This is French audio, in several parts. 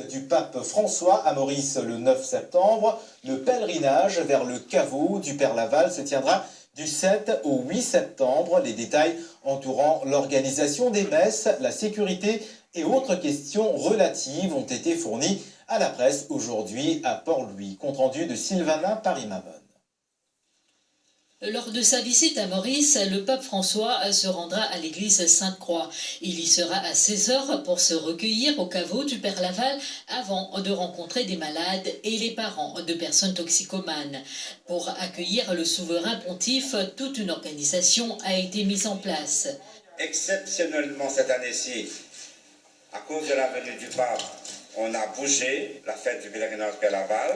Du pape François à Maurice le 9 septembre, le pèlerinage vers le caveau du Père Laval se tiendra du 7 au 8 septembre. Les détails entourant l'organisation des messes, la sécurité et autres questions relatives ont été fournis à la presse aujourd'hui à Port-Louis. Compte rendu de Sylvain Paris-Mabonne. Lors de sa visite à Maurice, le pape François se rendra à l'église Sainte-Croix. Il y sera à 16 h pour se recueillir au caveau du Père Laval avant de rencontrer des malades et les parents de personnes toxicomanes. Pour accueillir le souverain pontife, toute une organisation a été mise en place. Exceptionnellement cette année-ci, à cause de la venue du pape, on a bougé la fête du pèlerinage Père Laval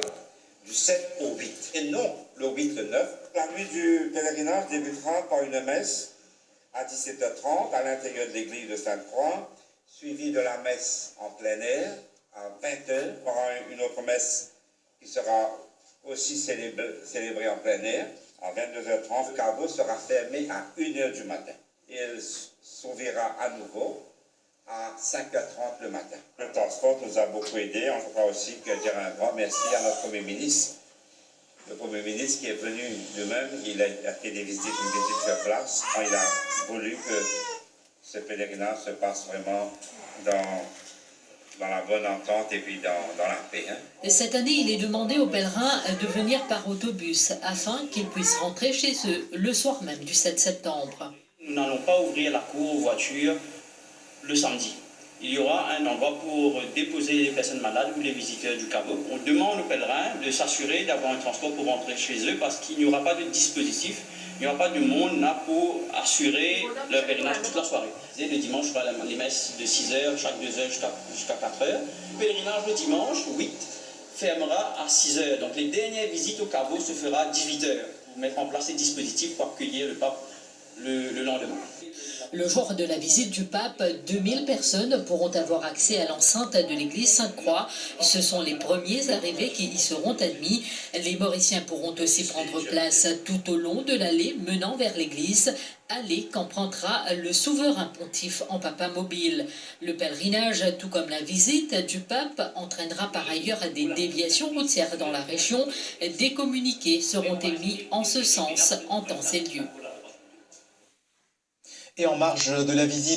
du 7 au 8, et non le 8, le 9. La nuit du pèlerinage débutera par une messe à 17 h 30 à l'intérieur de l'église de Sainte-Croix, suivie de la messe en plein air à 20 h. Il y aura une autre messe qui sera aussi célébrée en plein air à 22 h 30. Le caveau sera fermé à 1 h du matin. Il s'ouvrira à nouveau à 5 h 30 le matin. Le task force nous a beaucoup aidé. On voudra aussi dire un grand merci à notre Premier ministre. Le Premier ministre qui est venu lui-même, il a fait une visite sur place. Il a voulu que ce pèlerinage se passe vraiment dans la bonne entente et puis dans la paix. Et cette année, il est demandé aux pèlerins de venir par autobus afin qu'ils puissent rentrer chez eux le soir même du 7 septembre. Nous n'allons pas ouvrir la cour aux voitures le samedi. Il y aura un endroit pour déposer les personnes malades ou les visiteurs du caveau. On demande aux pèlerins de s'assurer d'avoir un transport pour rentrer chez eux parce qu'il n'y aura pas de dispositif, il n'y aura pas de monde là pour assurer leur pèlerinage toute la soirée. Le dimanche, on va les messes de 6 h, chaque 2 h jusqu'à 4 h. Le pèlerinage le dimanche, 8, fermera à 6 h. Donc les dernières visites au caveau se fera à 18 h pour mettre en place les dispositifs pour accueillir le pape le lendemain. Le jour de la visite du pape, 2000 personnes pourront avoir accès à l'enceinte de l'église Sainte-Croix. Ce sont les premiers arrivés qui y seront admis. Les Mauriciens pourront aussi prendre place tout au long de l'allée menant vers l'église, allée qu'empruntera le souverain pontife en papa mobile. Le pèlerinage, tout comme la visite du pape, entraînera par ailleurs des déviations routières dans la région. Des communiqués seront émis en ce sens en temps et lieu. Et en marge de la visite